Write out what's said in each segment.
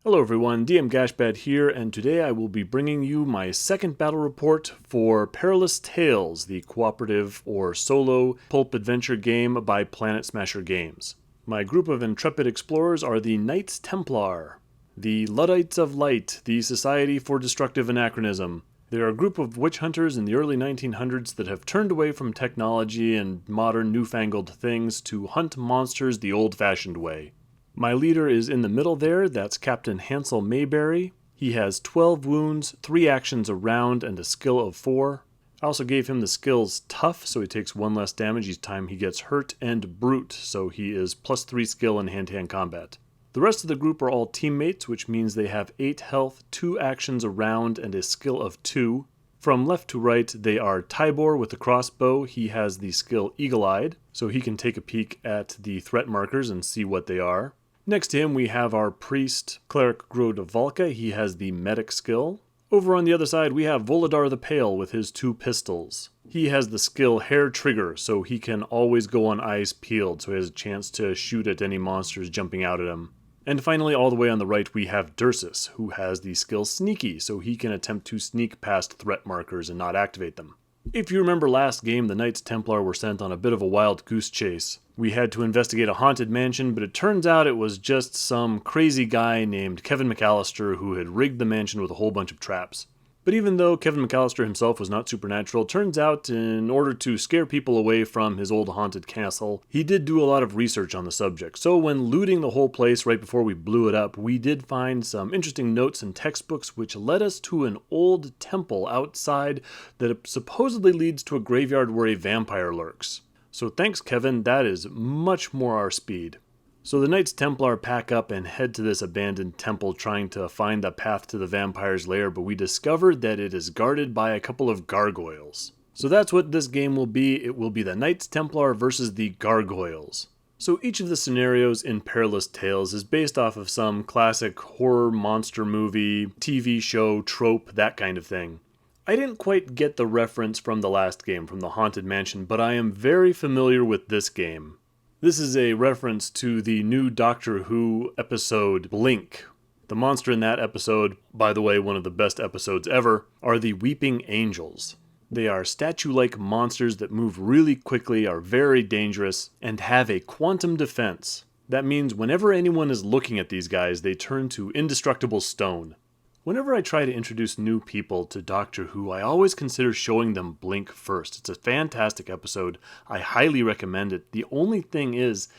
Hello everyone, DM Gashbad here, and today I will be bringing you my second battle report for Perilous Tales, the cooperative or solo pulp adventure game by Planet Smasher Games. My group of intrepid explorers are the Knights Templar, the Luddites of Light, the Society for Destructive Anachronism. They are a group of witch hunters in the early 1900s that have turned away from technology and modern newfangled things to hunt monsters the old-fashioned way. My leader is in the middle there, that's Captain Hansel Mayberry. He has 12 wounds, 3 actions around, and a skill of 4. I also gave him the skills Tough, so he takes 1 less damage each time he gets hurt, and Brute, so he is plus 3 skill in hand-to-hand combat. The rest of the group are all teammates, which means they have 8 health, 2 actions around, and a skill of 2. From left to right, they are Tybor with the crossbow. He has the skill Eagle-Eyed, so he can take a peek at the threat markers and see what they are. Next to him we have our priest, Cleric Grodevalka. He has the medic skill. Over on the other side we have Volodar the Pale with his 2 pistols. He has the skill Hair Trigger, so he can always go on eyes peeled, so he has a chance to shoot at any monsters jumping out at him. And finally, all the way on the right we have Dursus, who has the skill Sneaky, so he can attempt to sneak past threat markers and not activate them. If you remember last game, the Knights Templar were sent on a bit of a wild goose chase. We had to investigate a haunted mansion, but it turns out it was just some crazy guy named Kevin McAllister who had rigged the mansion with a whole bunch of traps. But even though Kevin McAllister himself was not supernatural, turns out in order to scare people away from his old haunted castle, he did do a lot of research on the subject. So when looting the whole place right before we blew it up, we did find some interesting notes and textbooks which led us to an old temple outside that supposedly leads to a graveyard where a vampire lurks. So thanks, Kevin, that is much more our speed. So the Knights Templar pack up and head to this abandoned temple trying to find the path to the vampire's lair, but we discovered that it is guarded by a couple of gargoyles. So that's what this game will be. It will be the Knights Templar versus the gargoyles. So each of the scenarios in Perilous Tales is based off of some classic horror monster movie, TV show, trope, that kind of thing. I didn't quite get the reference from the last game, from the Haunted Mansion, but I am very familiar with this game. This is a reference to the new Doctor Who episode, Blink. The monster in that episode, by the way, one of the best episodes ever, are the Weeping Angels. They are statue-like monsters that move really quickly, are very dangerous, and have a quantum defense. That means whenever anyone is looking at these guys, they turn to indestructible stone. Whenever I try to introduce new people to Doctor Who, I always consider showing them Blink first. It's a fantastic episode. I highly recommend it. The only thing is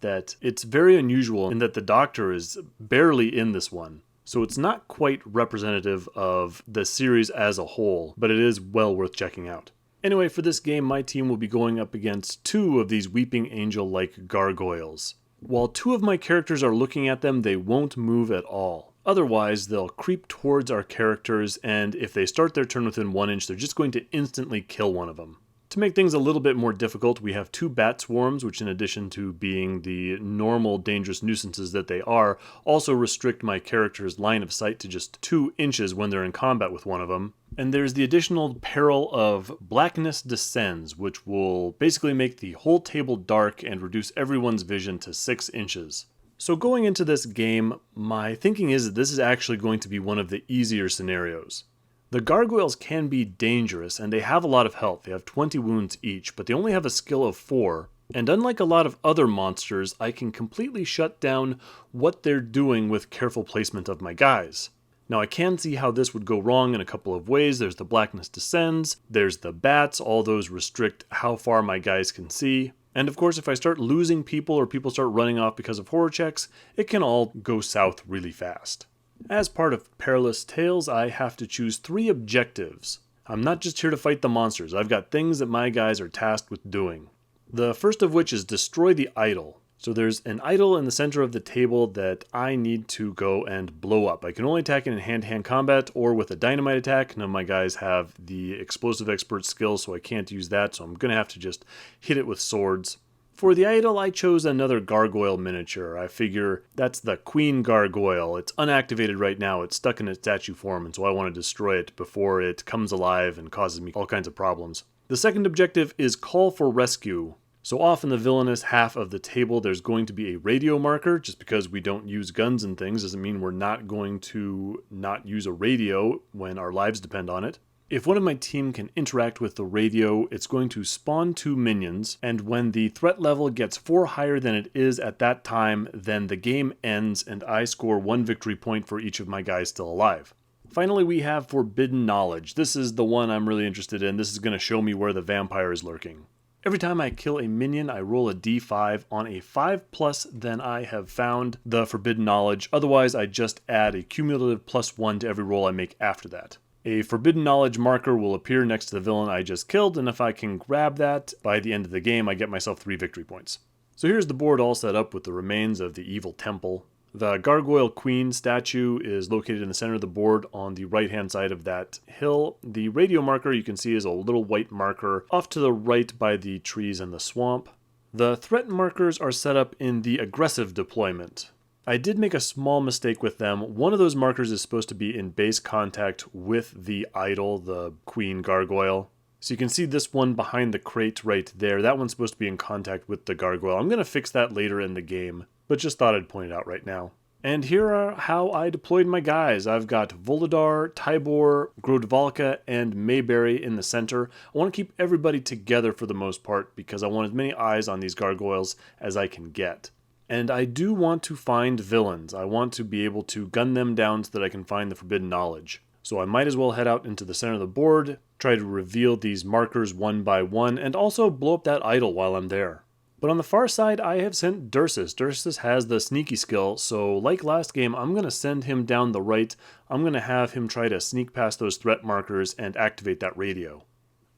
that it's very unusual in that the Doctor is barely in this one. So it's not quite representative of the series as a whole, but it is well worth checking out. Anyway, for this game, my team will be going up against 2 of these Weeping Angel-like gargoyles. While 2 of my characters are looking at them, they won't move at all. Otherwise, they'll creep towards our characters, and if they start their turn within 1 inch, they're just going to instantly kill one of them. To make things a little bit more difficult, we have 2 bat swarms, which in addition to being the normal dangerous nuisances that they are, also restrict my character's line of sight to just 2 inches when they're in combat with one of them. And there's the additional peril of Blackness descends, which will basically make the whole table dark and reduce everyone's vision to 6 inches. So going into this game, my thinking is that this is actually going to be one of the easier scenarios. The gargoyles can be dangerous, and they have a lot of health. They have 20 wounds each, but they only have a skill of 4. And unlike a lot of other monsters, I can completely shut down what they're doing with careful placement of my guys. Now I can see how this would go wrong in a couple of ways. There's the Blackness descends, there's the bats, all those restrict how far my guys can see. And of course, if I start losing people or people start running off because of horror checks, it can all go south really fast. As part of Perilous Tales, I have to choose 3 objectives. I'm not just here to fight the monsters, I've got things that my guys are tasked with doing. The first of which is destroy the idol. So there's an idol in the center of the table that I need to go and blow up. I can only attack it in hand-to-hand combat or with a dynamite attack. None of my guys have the explosive expert skill, so I can't use that, so I'm going to have to just hit it with swords. For the idol, I chose another gargoyle miniature. I figure that's the Queen Gargoyle. It's unactivated right now. It's stuck in its statue form, and so I want to destroy it before it comes alive and causes me all kinds of problems. The second objective is Call for Rescue. So off in the villainous half of the table, there's going to be a radio marker. Just because we don't use guns and things doesn't mean we're not going to not use a radio when our lives depend on it. If one of my team can interact with the radio, it's going to spawn 2 minions, and when the threat level gets 4 higher than it is at that time, then the game ends and I score 1 victory point for each of my guys still alive. Finally, we have Forbidden Knowledge. This is the one I'm really interested in. This is going to show me where the vampire is lurking. Every time I kill a minion, I roll a d5. On a 5+, then I have found the Forbidden Knowledge. Otherwise, I just add a cumulative +1 to every roll I make after that. A Forbidden Knowledge marker will appear next to the villain I just killed, and if I can grab that, by the end of the game, I get myself 3 victory points. So here's the board all set up with the remains of the evil temple. The Gargoyle Queen statue is located in the center of the board on the right-hand side of that hill. The radio marker you can see is a little white marker off to the right by the trees and the swamp. The threat markers are set up in the aggressive deployment. I did make a small mistake with them. One of those markers is supposed to be in base contact with the idol, the Queen Gargoyle. So you can see this one behind the crate right there. That one's supposed to be in contact with the Gargoyle. I'm going to fix that later in the game, but just thought I'd point it out right now. And here are how I deployed my guys. I've got Volodar, Tybor, Grodvalka, and Mayberry in the center. I want to keep everybody together for the most part because I want as many eyes on these gargoyles as I can get. And I do want to find villains. I want to be able to gun them down so that I can find the Forbidden Knowledge. So I might as well head out into the center of the board, try to reveal these markers one by one, and also blow up that idol while I'm there. But on the far side, I have sent Dursus. Dursus has the sneaky skill, so like last game, I'm going to send him down the right. I'm going to have him try to sneak past those threat markers and activate that radio.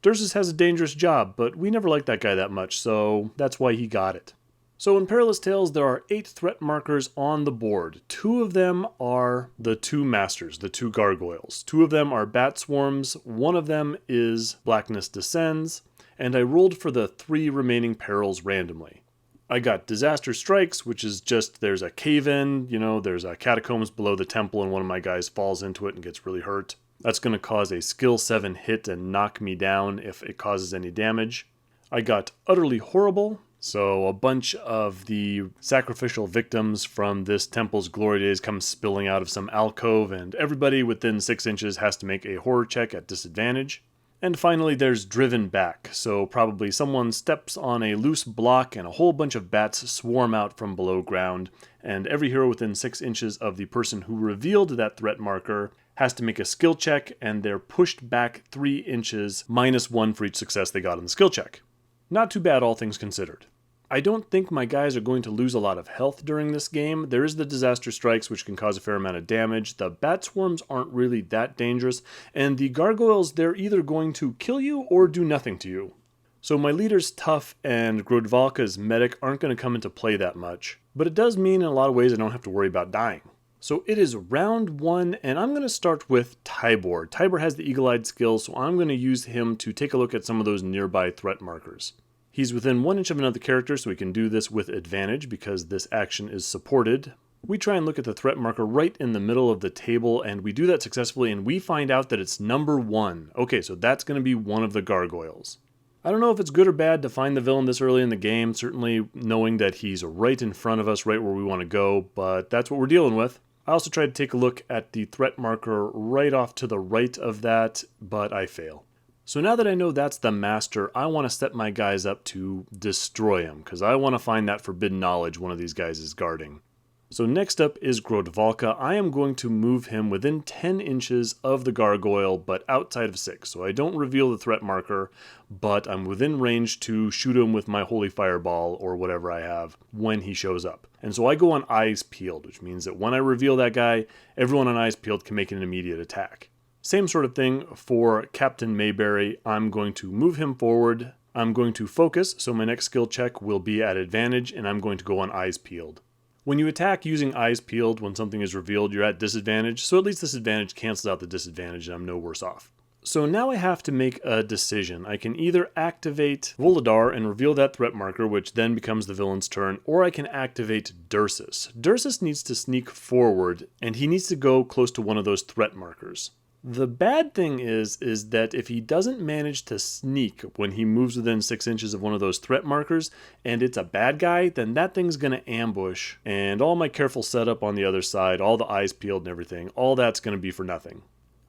Dursus has a dangerous job, but we never liked that guy that much, so that's why he got it. So in Perilous Tales, there are 8 threat markers on the board. 2 of them are the 2 masters, the 2 gargoyles. 2 of them are bat swarms, 1 of them is Blackness Descends, and I rolled for the 3 remaining perils randomly. I got Disaster Strikes, which is just there's a cave-in, there's a catacombs below the temple and one of my guys falls into it and gets really hurt. That's going to cause a skill 7 hit and knock me down if it causes any damage. I got Utterly Horrible. So a bunch of the sacrificial victims from this temple's glory days come spilling out of some alcove, and everybody within 6 inches has to make a horror check at disadvantage. And finally, there's Driven Back. So probably someone steps on a loose block and a whole bunch of bats swarm out from below ground, and every hero within 6 inches of the person who revealed that threat marker has to make a skill check, and they're pushed back 3 inches, -1 for each success they got on the skill check. Not too bad, all things considered. I don't think my guys are going to lose a lot of health during this game. There is the Disaster Strikes, which can cause a fair amount of damage. The Bat Swarms aren't really that dangerous. And the Gargoyles, they're either going to kill you or do nothing to you. So my leaders Tough and Grodvalka's Medic aren't going to come into play that much. But it does mean in a lot of ways I don't have to worry about dying. So it is round 1, and I'm going to start with Tybor. Tybor has the Eagle-Eyed skill, so I'm going to use him to take a look at some of those nearby threat markers. He's within 1 inch of another character, so we can do this with advantage because this action is supported. We try and look at the threat marker right in the middle of the table, and we do that successfully, and we find out that it's number 1. Okay, so that's going to be one of the gargoyles. I don't know if it's good or bad to find the villain this early in the game, certainly knowing that he's right in front of us, right where we want to go, but that's what we're dealing with. I also tried to take a look at the threat marker right off to the right of that, but I fail. So now that I know that's the master, I want to set my guys up to destroy him, because I want to find that forbidden knowledge one of these guys is guarding. So next up is Grodvalka. I am going to move him within 10 inches of the gargoyle, but outside of 6. So I don't reveal the threat marker, but I'm within range to shoot him with my holy fireball or whatever I have when he shows up. And so I go on eyes peeled, which means that when I reveal that guy, everyone on eyes peeled can make an immediate attack. Same sort of thing for Captain Mayberry. I'm going to move him forward. I'm going to focus, so my next skill check will be at advantage, and I'm going to go on eyes peeled. When you attack using eyes peeled when something is revealed, you're at disadvantage, so at least this advantage cancels out the disadvantage and I'm no worse off. So now I have to make a decision. I can either activate Volodar and reveal that threat marker, which then becomes the villain's turn, or I can activate Dursus. Dursus needs to sneak forward, and he needs to go close to one of those threat markers. The bad thing is that if he doesn't manage to sneak when he moves within 6 inches of one of those threat markers, and it's a bad guy, then that thing's gonna ambush, and all my careful setup on the other side, all the eyes peeled and everything, all that's gonna be for nothing.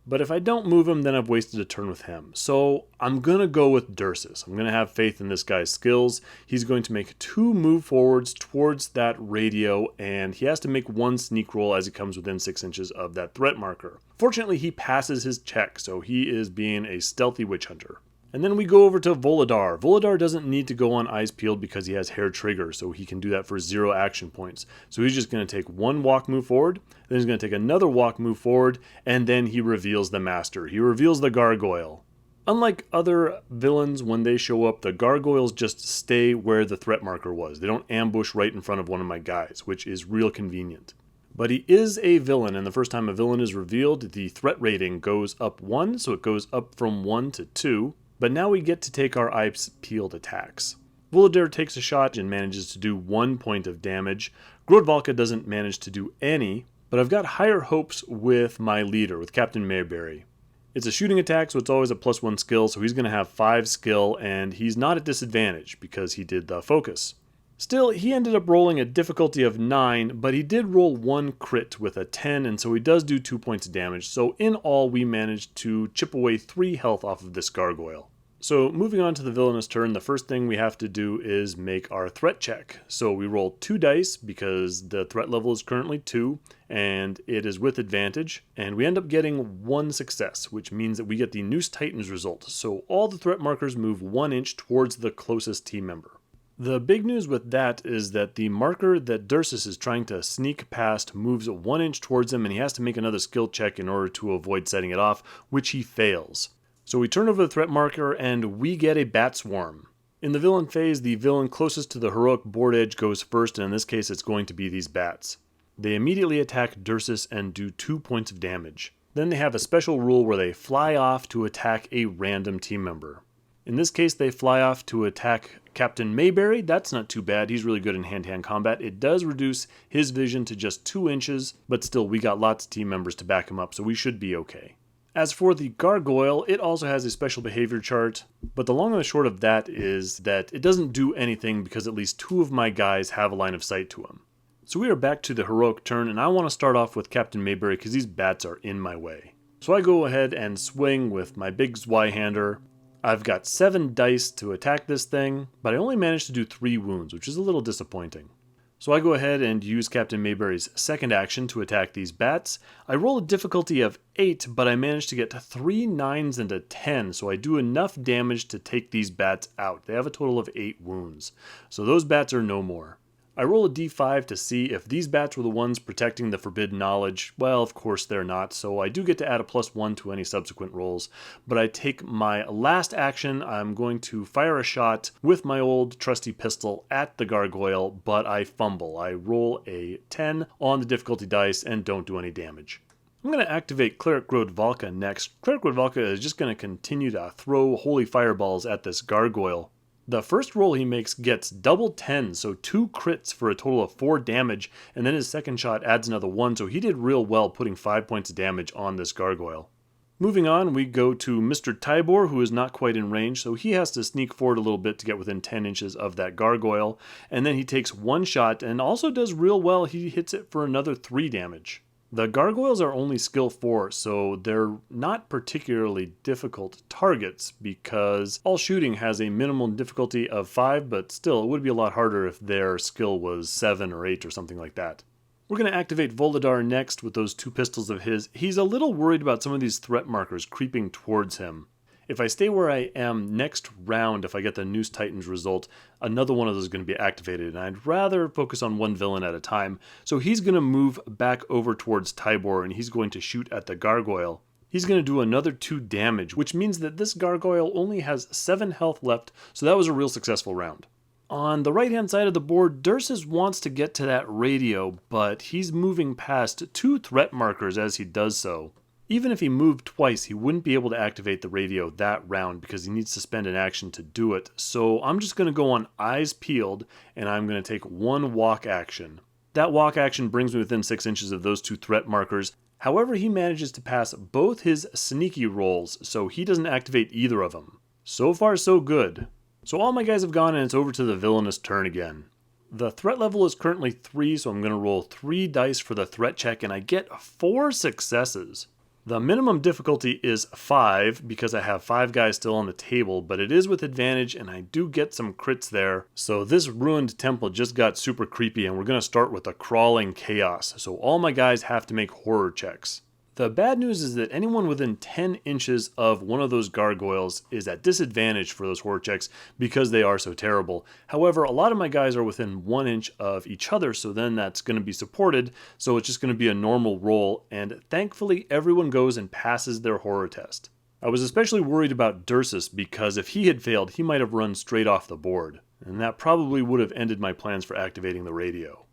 But if I don't move him, then I've wasted a turn with him. So I'm going to go with Dursus. I'm going to have faith in this guy's skills. He's going to make 2 move forwards towards that radio, and he has to make 1 sneak roll as he comes within 6 inches of that threat marker. Fortunately, he passes his check, so he is being a stealthy witch hunter. And then we go over to Voladar. Voladar doesn't need to go on eyes peeled because he has hair trigger, so he can do that for 0 action points. So he's just going to take 1 walk move forward, then he's going to take another walk move forward, and then he reveals the master. He reveals the gargoyle. Unlike other villains, when they show up, the gargoyles just stay where the threat marker was. They don't ambush right in front of one of my guys, which is real convenient. But he is a villain, and the first time a villain is revealed, the threat rating goes up 1, so it goes up from 1 to 2. But now we get to take our eyes peeled attacks. Voladar takes a shot and manages to do 1 point of damage. Grodvalka doesn't manage to do any, but I've got higher hopes with my leader, with Captain Mayberry. It's a shooting attack, so it's always a +1 skill, so he's going to have 5 skill, and he's not at disadvantage because he did the focus. Still, he ended up rolling a difficulty of 9, but he did roll 1 crit with a 10, and so he does do 2 points of damage. So in all, we managed to chip away 3 health off of this gargoyle. So moving on to the villainous turn, the first thing we have to do is make our threat check. So we roll 2 dice because the threat level is currently 2, and it is with advantage. And we end up getting 1 success, which means that we get the Noose Titans result. So all the threat markers move 1 inch towards the closest team member. The big news with that is that the marker that Dursus is trying to sneak past moves 1 inch towards him, and he has to make another skill check in order to avoid setting it off, which he fails. So we turn over the threat marker, and we get a bat swarm. In the villain phase, the villain closest to the heroic board edge goes first, and in this case it's going to be these bats. They immediately attack Dursus and do 2 points of damage. Then they have a special rule where they fly off to attack a random team member. In this case, they fly off to attack Captain Mayberry. That's not too bad. He's really good in hand-to-hand combat. It does reduce his vision to just 2 inches, but still, we got lots of team members to back him up, so we should be okay. As for the gargoyle, it also has a special behavior chart, but the long and the short of that is that it doesn't do anything because at least 2 of my guys have a line of sight to him. So we are back to the heroic turn, and I want to start off with Captain Mayberry because these bats are in my way. So I go ahead and swing with my big Zweihander. I've got 7 dice to attack this thing, but I only managed to do 3 wounds, which is a little disappointing. So I go ahead and use Captain Mayberry's second action to attack these bats. I roll a difficulty of 8, but I managed to get 3 9s and a 10, so I do enough damage to take these bats out. They have a total of 8 wounds, so those bats are no more. I roll a d5 to see if these bats were the ones protecting the forbidden knowledge. Well, of course they're not, so I do get to add a +1 to any subsequent rolls. But I take my last action. I'm going to fire a shot with my old trusty pistol at the gargoyle, but I fumble. I roll a 10 on the difficulty dice and don't do any damage. I'm going to activate Cleric Grodvalka next. Cleric Grodvalka is just going to continue to throw holy fireballs at this gargoyle. The first roll he makes gets double 10, so 2 crits for a total of 4 damage, and then his second shot adds another 1, so he did real well putting 5 points of damage on this gargoyle. Moving on, we go to Mr. Tybor, who is not quite in range, so he has to sneak forward a little bit to get within 10 inches of that gargoyle, and then he takes 1 shot and also does real well. He hits it for another 3 damage. The gargoyles are only skill 4, so they're not particularly difficult targets because all shooting has a minimum difficulty of 5, but still it would be a lot harder if their skill was 7 or 8 or something like that. We're going to activate Voladar next with those 2 pistols of his. He's a little worried about some of these threat markers creeping towards him. If I stay where I am next round, if I get the Noose Titans result, another one of those is going to be activated, and I'd rather focus on one villain at a time. So he's going to move back over towards Tybor, and he's going to shoot at the gargoyle. He's going to do another 2 damage, which means that this gargoyle only has 7 health left, so that was a real successful round. On the right-hand side of the board, Dursus wants to get to that radio, but he's moving past 2 threat markers as he does so. Even if he moved twice, he wouldn't be able to activate the radio that round because he needs to spend an action to do it. So I'm just going to go on eyes peeled, and I'm going to take 1 walk action. That walk action brings me within 6 inches of those 2 threat markers. However, he manages to pass both his sneaky rolls, so he doesn't activate either of them. So far, so good. So all my guys have gone and it's over to the villainous turn again. The threat level is currently 3, so I'm going to roll 3 dice for the threat check and I get 4 successes. The minimum difficulty is 5 because I have 5 guys still on the table, but it is with advantage and I do get some crits there. So this ruined temple just got super creepy and we're going to start with a crawling chaos. So all my guys have to make horror checks. The bad news is that anyone within 10 inches of one of those gargoyles is at disadvantage for those horror checks because they are so terrible. However, a lot of my guys are within 1 inch of each other, so then that's going to be supported, so it's just going to be a normal roll, and thankfully everyone goes and passes their horror test. I was especially worried about Dursus because if he had failed, he might have run straight off the board, and that probably would have ended my plans for activating the radio.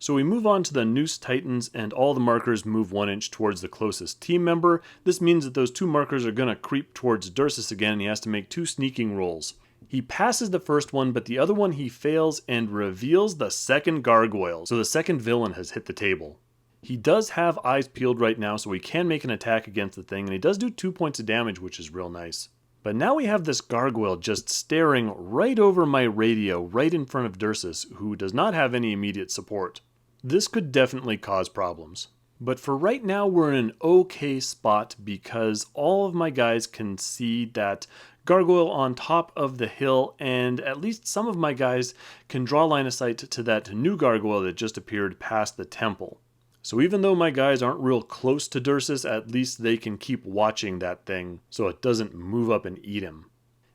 So we move on to the Noose Titans, and all the markers move 1 inch towards the closest team member. This means that those 2 markers are going to creep towards Dursus again, and he has to make 2 sneaking rolls. He passes the first one, but the other one he fails and reveals the second gargoyle, so the second villain has hit the table. He does have eyes peeled right now, so he can make an attack against the thing, and he does do 2 points of damage, which is real nice. But now we have this gargoyle just staring right over my radio, right in front of Dursus, who does not have any immediate support. This could definitely cause problems. But for right now, we're in an okay spot because all of my guys can see that gargoyle on top of the hill, and at least some of my guys can draw line of sight to that new gargoyle that just appeared past the temple. So even though my guys aren't real close to Dursus, at least they can keep watching that thing so it doesn't move up and eat him.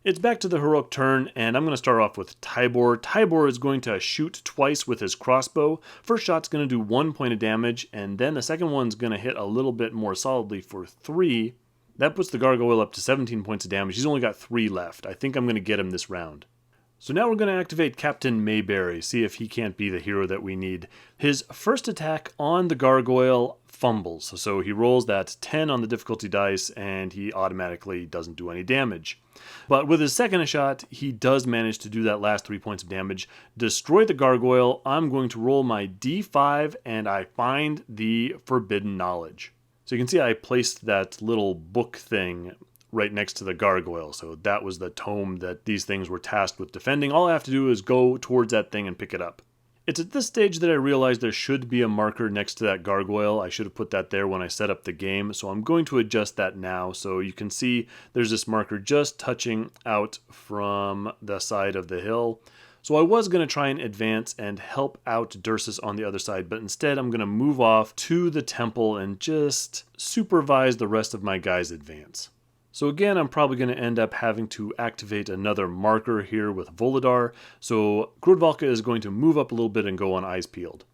It's back to the heroic turn, and I'm going to start off with Tybor. Tybor is going to shoot twice with his crossbow. First shot's going to do 1 point of damage, and then the second one's going to hit a little bit more solidly for 3. That puts the gargoyle up to 17 points of damage. He's only got 3 left. I think I'm going to get him this round. So now we're going to activate Captain Mayberry, see if he can't be the hero that we need. His first attack on the gargoyle fumbles, so he rolls that 10 on the difficulty dice and he automatically doesn't do any damage. But with his second shot, he does manage to do that last 3 points of damage, destroy the gargoyle. I'm going to roll my d5 and I find the forbidden knowledge. So you can see I placed that little book thing right next to the gargoyle. So that was the tome that these things were tasked with defending. All I have to do is go towards that thing and pick it up. It's at this stage that I realized there should be a marker next to that gargoyle. I should have put that there when I set up the game, so I'm going to adjust that now. So you can see there's this marker just touching out from the side of the hill. So I was going to try and advance and help out Dursus on the other side, but instead I'm going to move off to the temple and just supervise the rest of my guys' advance. So again, I'm probably going to end up having to activate another marker here with Volodar, so Grodvalka is going to move up a little bit and go on Eyes Peeled.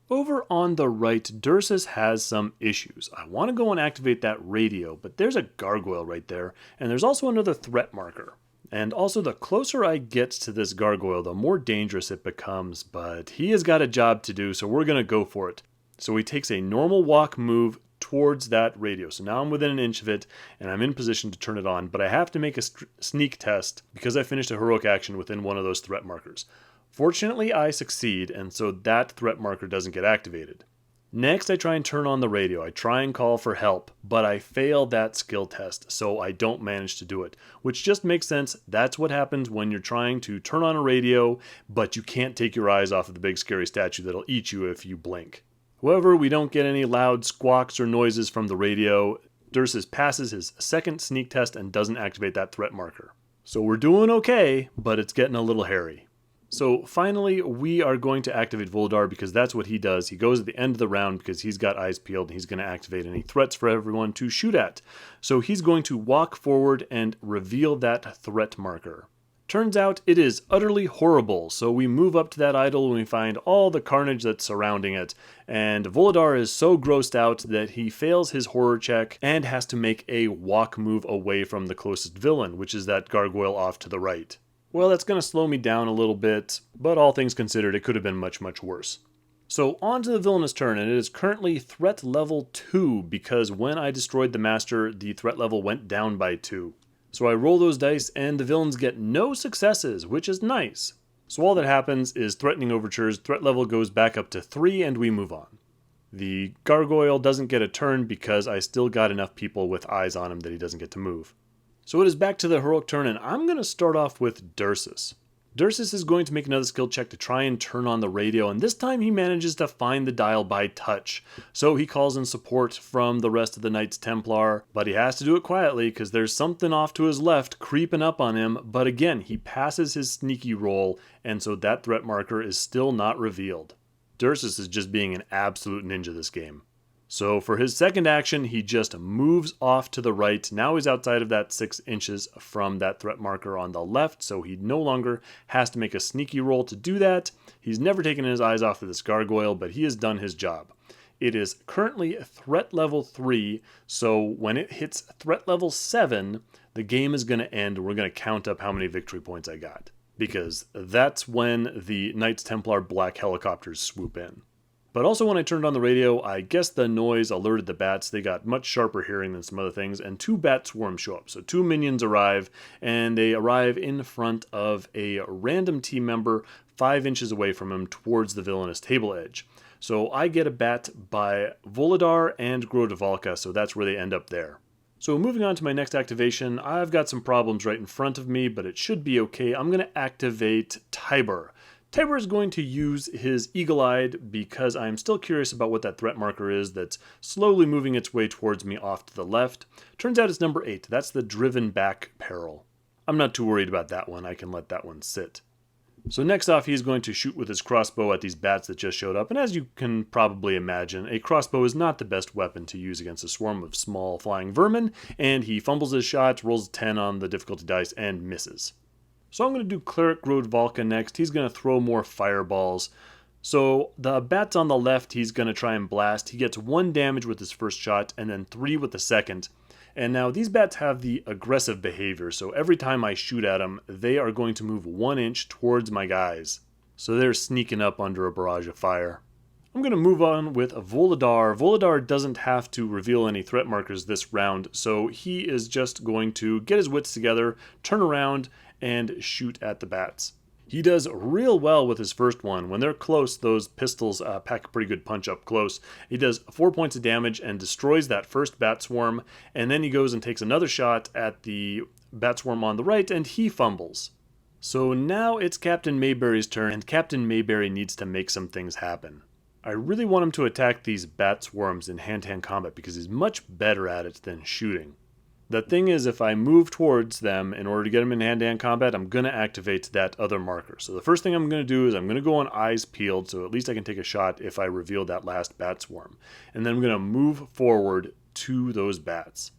Over on the right, Dursus has some issues. I want to go and activate that radio, but there's a gargoyle right there, and there's also another threat marker. And also, the closer I get to this gargoyle, the more dangerous it becomes, but he has got a job to do, so we're going to go for it. So he takes a normal walk move towards that radio. So now I'm within an inch of it, and I'm in position to turn it on, but I have to make a sneak test because I finished a heroic action within one of those threat markers. Fortunately, I succeed, and so that threat marker doesn't get activated. Next, I try and turn on the radio. I try and call for help, but I fail that skill test, so I don't manage to do it, which just makes sense. That's what happens when you're trying to turn on a radio, but you can't take your eyes off of the big scary statue that'll eat you if you blink. However, we don't get any loud squawks or noises from the radio. Dursus passes his second sneak test and doesn't activate that threat marker. So we're doing okay, but it's getting a little hairy. So finally, we are going to activate Volodar because that's what he does. He goes at the end of the round because he's got eyes peeled and he's going to activate any threats for everyone to shoot at. So he's going to walk forward and reveal that threat marker. Turns out it is utterly horrible, so we move up to that idol and we find all the carnage that's surrounding it, and Volodar is so grossed out that he fails his horror check and has to make a walk move away from the closest villain, which is that gargoyle off to the right. Well, that's going to slow me down a little bit, but all things considered, it could have been much, much worse. So on to the villainous turn, and it is currently threat level 2, because when I destroyed the master, the threat level went down by 2. So I roll those dice and the villains get no successes, which is nice. So all that happens is threatening overtures, threat level goes back up to 3 and we move on. The gargoyle doesn't get a turn because I still got enough people with eyes on him that he doesn't get to move. So it is back to the heroic turn, and I'm going to start off with Dursus. Dursus is going to make another skill check to try and turn on the radio, and this time he manages to find the dial by touch. So he calls in support from the rest of the Knights Templar, but he has to do it quietly because there's something off to his left creeping up on him, but again, he passes his sneaky roll, and so that threat marker is still not revealed. Dursus is just being an absolute ninja this game. So for his second action, he just moves off to the right. Now he's outside of that 6 inches from that threat marker on the left, so he no longer has to make a sneaky roll to do that. He's never taken his eyes off of this gargoyle, but he has done his job. It is currently threat level 3, so when it hits threat level 7, the game is going to end, and we're going to count up how many victory points I got, because that's when the Knights Templar black helicopters swoop in. But also when I turned on the radio, I guess the noise alerted the bats. They got much sharper hearing than some other things, and 2 bat swarms show up. So 2 minions arrive, and they arrive in front of a random team member 5 inches away from him towards the villainous table edge. So I get a bat by Volodar and Grodevalka, so that's where they end up there. So moving on to my next activation, I've got some problems right in front of me, but it should be okay. I'm going to activate Tybur. Tybur is going to use his eagle-eyed because I'm still curious about what that threat marker is that's slowly moving its way towards me off to the left. Turns out it's number 8. That's the driven back peril. I'm not too worried about that one. I can let that one sit. So next off, he's going to shoot with his crossbow at these bats that just showed up. And as you can probably imagine, a crossbow is not the best weapon to use against a swarm of small flying vermin. And he fumbles his shot, rolls a 10 on the difficulty dice, and misses. So I'm going to do Cleric Grodevalka next. He's going to throw more fireballs. So the bats on the left, he's going to try and blast. He gets 1 damage with his first shot and then 3 with the second. And now these bats have the aggressive behavior, so every time I shoot at them, they are going to move 1 inch towards my guys. So they're sneaking up under a barrage of fire. I'm going to move on with Volodar. Volodar doesn't have to reveal any threat markers this round, so he is just going to get his wits together, turn around, and shoot at the bats. He does real well with his first one. When they're close, those pistols pack a pretty good punch up close. He does 4 points of damage and destroys that first bat swarm, and then he goes and takes another shot at the bat swarm on the right, and he fumbles. So now it's Captain Mayberry's turn, and Captain Mayberry needs to make some things happen. I really want him to attack these bat swarms in hand-to-hand combat because he's much better at it than shooting. The thing is, if I move towards them in order to get them in hand-to-hand combat, I'm going to activate that other marker. So the first thing I'm going to do is I'm going to go on eyes peeled, so at least I can take a shot if I reveal that last bat swarm. And then I'm going to move forward to those bats.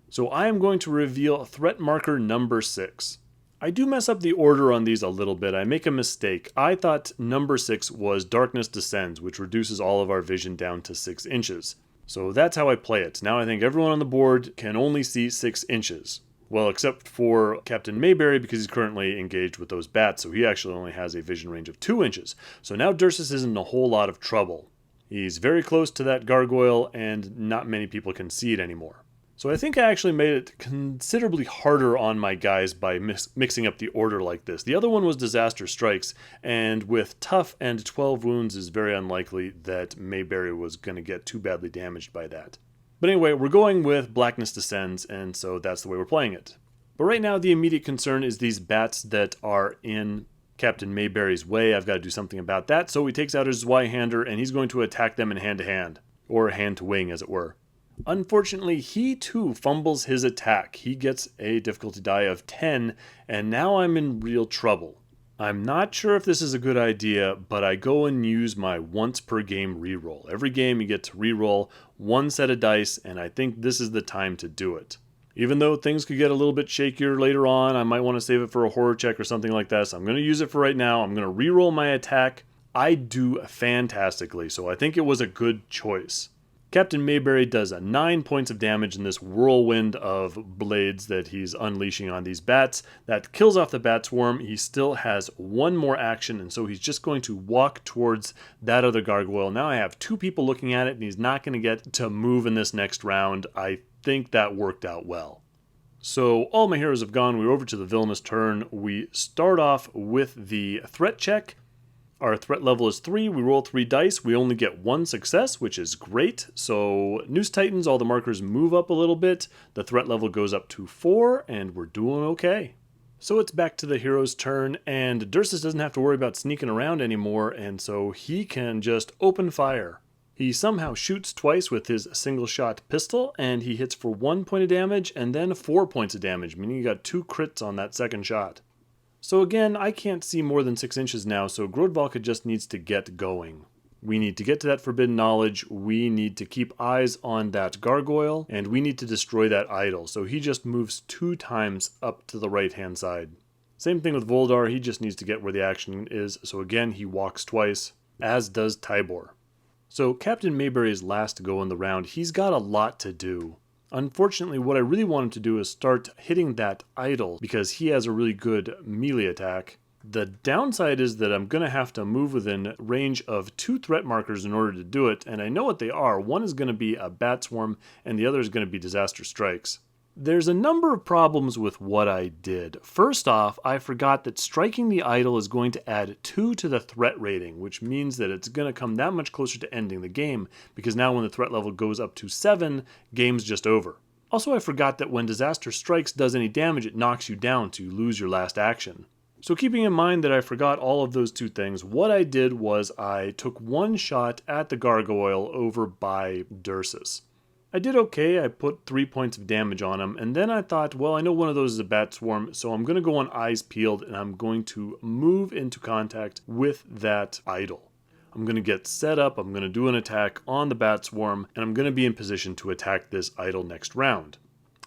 So I am going to reveal threat marker number 6. I do mess up the order on these a little bit. I make a mistake. I thought number 6 was Darkness Descends, which reduces all of our vision down to 6 inches. So that's how I play it. Now I think everyone on the board can only see 6 inches. Well, except for Captain Mayberry because he's currently engaged with those bats, so he actually only has a vision range of 2 inches. So now Dursus isn't in a whole lot of trouble. He's very close to that gargoyle and not many people can see it anymore. So I think I actually made it considerably harder on my guys by mixing up the order like this. The other one was Disaster Strikes, and with Tough and 12 wounds, it's very unlikely that Mayberry was going to get too badly damaged by that. But anyway, we're going with Blackness Descends, and so that's the way we're playing it. But right now, the immediate concern is these bats that are in Captain Mayberry's way. I've got to do something about that, so he takes out his Y-hander, and he's going to attack them in hand-to-hand, or hand-to-wing, as it were. Unfortunately, he too fumbles his attack. He gets a difficulty die of 10, and now I'm in real trouble. I'm not sure if this is a good idea, but I go and use my once per game reroll. Every game you get to reroll 1 set of dice, and I think this is the time to do it. Even though things could get a little bit shakier later on, I might want to save it for a horror check or something like that, so I'm going to use it for right now. I'm going to reroll my attack. I do fantastically, so I think it was a good choice. Captain Mayberry does 9 points of damage in this whirlwind of blades that he's unleashing on these bats. That kills off the bat swarm. He still has 1 more action, and so he's just going to walk towards that other gargoyle. Now I have 2 people looking at it, and he's not going to get to move in this next round. I think that worked out well. So all my heroes have gone. We're over to the villainous turn. We start off with the threat check. Our threat level is 3, we roll 3 dice, we only get 1 success, which is great. So Noose tightens, all the markers move up a little bit, the threat level goes up to 4, and we're doing okay. So it's back to the hero's turn, and Dursus doesn't have to worry about sneaking around anymore, and so he can just open fire. He somehow shoots twice with his single-shot pistol, and he hits for 1 point of damage and then 4 points of damage, meaning he got 2 crits on that second shot. So again, I can't see more than 6 inches now, so Grodvalka just needs to get going. We need to get to that forbidden knowledge, we need to keep eyes on that gargoyle, and we need to destroy that idol. So he just moves 2 times up to the right-hand side. Same thing with Voldar, he just needs to get where the action is, so again he walks twice, as does Tybor. So Captain Mayberry's last to go in the round, he's got a lot to do. Unfortunately, what I really want him to do is start hitting that idol, because he has a really good melee attack. The downside is that I'm going to have to move within range of 2 threat markers in order to do it, and I know what they are. One is going to be a bat swarm, and the other is going to be disaster strikes. There's a number of problems with what I did. First off, I forgot that striking the idol is going to add 2 to the threat rating, which means that it's going to come that much closer to ending the game, because now when the threat level goes up to 7, game's just over. Also, I forgot that when disaster strikes does any damage, it knocks you down to lose your last action. So keeping in mind that I forgot all of those 2 things, what I did was I took 1 shot at the gargoyle over by Dursus. I did okay, I put 3 points of damage on him, and then I thought, well, I know one of those is a bat swarm, so I'm going to go on eyes peeled, and I'm going to move into contact with that idol. I'm going to get set up, I'm going to do an attack on the bat swarm, and I'm going to be in position to attack this idol next round.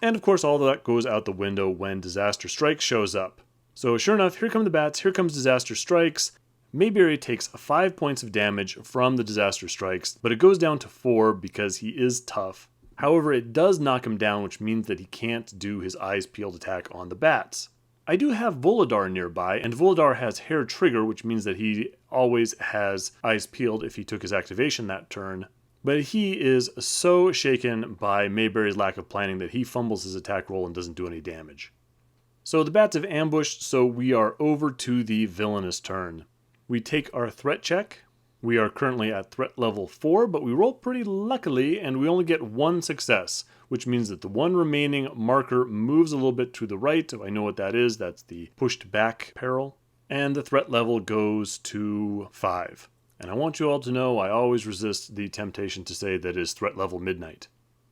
And of course, all of that goes out the window when Disaster Strike shows up. So sure enough, here come the bats, here comes Disaster Strikes. Mayberry takes 5 points of damage from the Disaster Strikes, but it goes down to 4 because he is tough. However, it does knock him down, which means that he can't do his eyes peeled attack on the bats. I do have Voladar nearby, and Voladar has Hair Trigger, which means that he always has eyes peeled if he took his activation that turn. But he is so shaken by Mayberry's lack of planning that he fumbles his attack roll and doesn't do any damage. So the bats have ambushed, so we are over to the villainous turn. We take our threat check. We are currently at threat level 4, but we roll pretty luckily, and we only get 1 success, which means that the 1 remaining marker moves a little bit to the right. I know what that is. That's the pushed back peril. And the threat level goes to 5. And I want you all to know I always resist the temptation to say that is threat level midnight.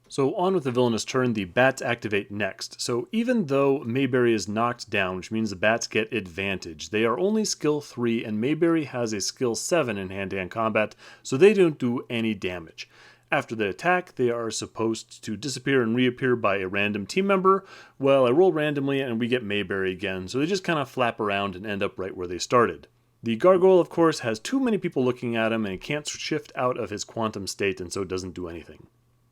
So on with the villainous turn, the bats activate next. So even though Mayberry is knocked down, which means the bats get advantage, they are only skill 3 and Mayberry has a skill 7 in hand-to-hand combat, so they don't do any damage. After the attack, they are supposed to disappear and reappear by a random team member. Well, I roll randomly and we get Mayberry again, so they just kind of flap around and end up right where they started. The gargoyle, of course, has too many people looking at him and he can't shift out of his quantum state and so doesn't do anything.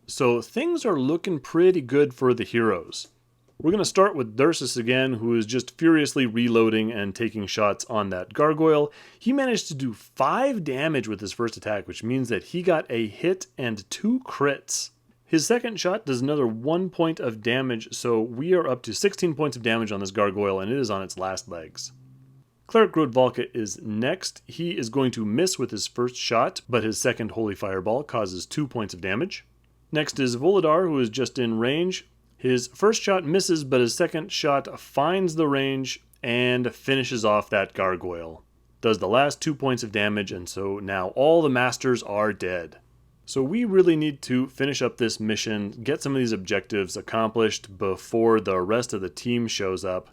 So things are looking pretty good for the heroes. We're going to start with Dursus again, who is just furiously reloading and taking shots on that gargoyle. He managed to do 5 damage with his first attack, which means that he got a hit and 2 crits. His second shot does another 1 point of damage, so we are up to 16 points of damage on this gargoyle, and it is on its last legs. Cleric Grodvalka is next. He is going to miss with his first shot, but his second Holy Fireball causes 2 points of damage. Next is Voladar, who is just in range. His first shot misses, but his second shot finds the range and finishes off that gargoyle. Does the last 2 points of damage, and so now all the masters are dead. So we really need to finish up this mission, get some of these objectives accomplished before the rest of the team shows up.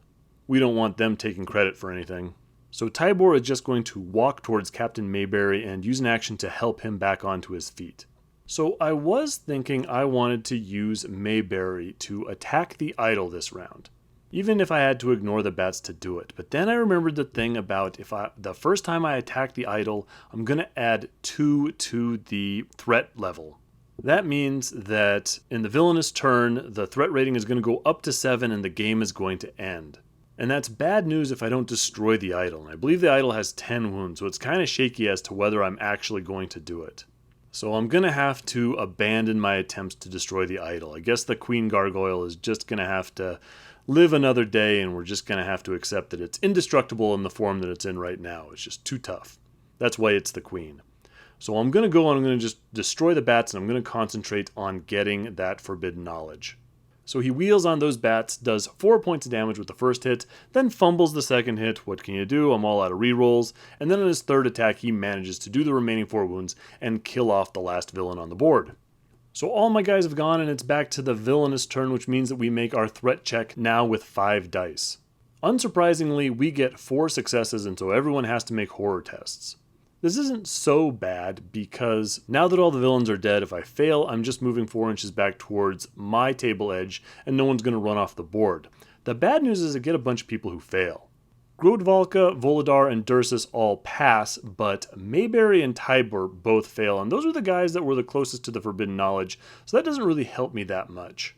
We don't want them taking credit for anything. So Tybor is just going to walk towards Captain Mayberry and use an action to help him back onto his feet. So I was thinking I wanted to use Mayberry to attack the idol this round, even if I had to ignore the bats to do it. But then I remembered the thing about the first time I attack the idol, I'm going to add 2 to the threat level. That means that in the villainous turn, the threat rating is going to go up to 7 and the game is going to end. And that's bad news if I don't destroy the idol. And I believe the idol has 10 wounds, so it's kind of shaky as to whether I'm actually going to do it. So I'm going to have to abandon my attempts to destroy the idol. I guess the Queen Gargoyle is just going to have to live another day, and we're just going to have to accept that it's indestructible in the form that it's in right now. It's just too tough. That's why it's the queen. So I'm going to go and I'm going to just destroy the bats, and I'm going to concentrate on getting that forbidden knowledge. So he wheels on those bats, does 4 points of damage with the first hit, then fumbles the second hit. What can you do? I'm all out of rerolls. And then on his third attack, he manages to do the remaining 4 wounds and kill off the last villain on the board. So all my guys have gone, and it's back to the villainous turn, which means that we make our threat check now with 5 dice. Unsurprisingly, we get 4 successes, and so everyone has to make horror tests. This isn't so bad because now that all the villains are dead, if I fail, I'm just moving 4 inches back towards my table edge and no one's going to run off the board. The bad news is I get a bunch of people who fail. Grodvalka, Volodar, and Dursus all pass, but Mayberry and Tybor both fail, and those are the guys that were the closest to the forbidden knowledge, so that doesn't really help me that much.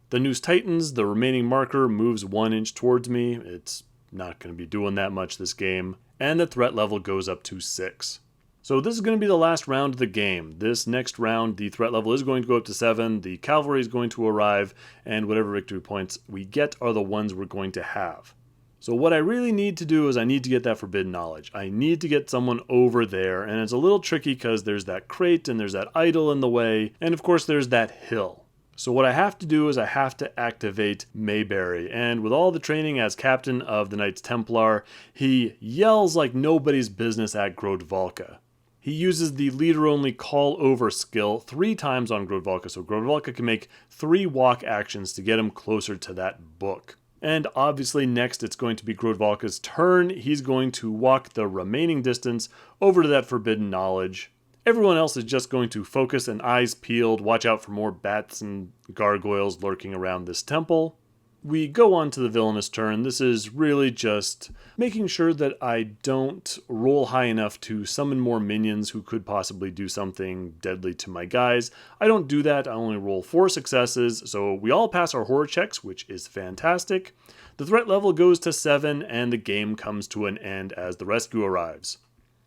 The Noose Titans, the remaining marker, moves 1 inch towards me. It's not going to be doing that much this game. And the threat level goes up to 6. So this is going to be the last round of the game. This next round, the threat level is going to go up to 7, the cavalry is going to arrive, and whatever victory points we get are the ones we're going to have. So what I really need to do is I need to get that forbidden knowledge. I need to get someone over there, and it's a little tricky because there's that crate and there's that idol in the way, and of course there's that hill. So what I have to do is I have to activate Mayberry, and with all the training as captain of the Knights Templar, he yells like nobody's business at Grodvalka. He uses the leader-only call-over skill 3 times on Grodvalka, so Grodvalka can make 3 walk actions to get him closer to that book. And obviously next it's going to be Grodvalka's turn. He's going to walk the remaining distance over to that forbidden knowledge. Everyone else is just going to focus and eyes peeled, watch out for more bats and gargoyles lurking around this temple. We go on to the villainous turn. This is really just making sure that I don't roll high enough to summon more minions who could possibly do something deadly to my guys. I don't do that. I only roll 4 successes, so we all pass our horror checks, which is fantastic. The threat level goes to 7, and the game comes to an end as the rescue arrives.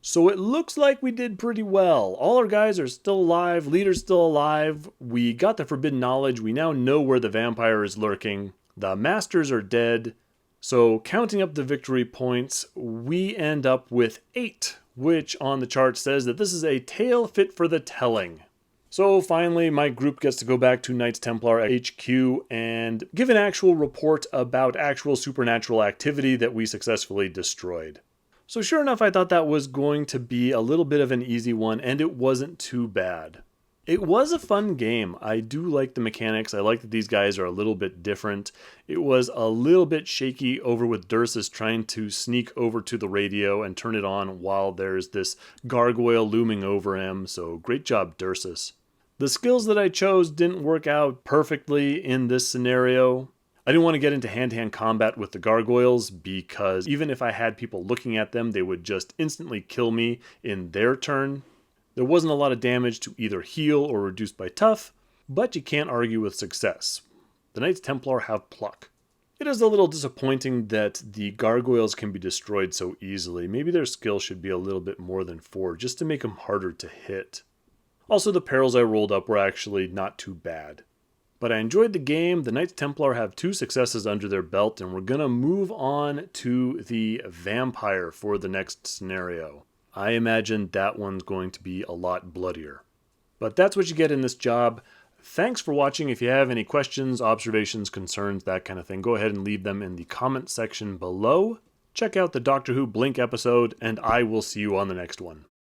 So it looks like we did pretty well. All our guys are still alive, leader's still alive, we got the forbidden knowledge, we now know where the vampire is lurking, the masters are dead, so counting up the victory points, we end up with 8, which on the chart says that this is a tale fit for the telling. So finally, my group gets to go back to Knights Templar HQ and give an actual report about actual supernatural activity that we successfully destroyed. So sure enough, I thought that was going to be a little bit of an easy one, and it wasn't too bad. It was a fun game. I do like the mechanics. I like that these guys are a little bit different. It was a little bit shaky over with Dursus trying to sneak over to the radio and turn it on while there's this gargoyle looming over him, so great job, Dursus. The skills that I chose didn't work out perfectly in this scenario. I didn't want to get into hand-to-hand combat with the gargoyles because even if I had people looking at them, they would just instantly kill me in their turn. There wasn't a lot of damage to either heal or reduce by tough, but you can't argue with success. The Knights Templar have pluck. It is a little disappointing that the gargoyles can be destroyed so easily. Maybe their skill should be a little bit more than 4 just to make them harder to hit. Also, the perils I rolled up were actually not too bad. But I enjoyed the game. The Knights Templar have 2 successes under their belt, and we're going to move on to the vampire for the next scenario. I imagine that one's going to be a lot bloodier. But that's what you get in this job. Thanks for watching. If you have any questions, observations, concerns, that kind of thing, go ahead and leave them in the comment section below. Check out the Doctor Who Blink episode, and I will see you on the next one.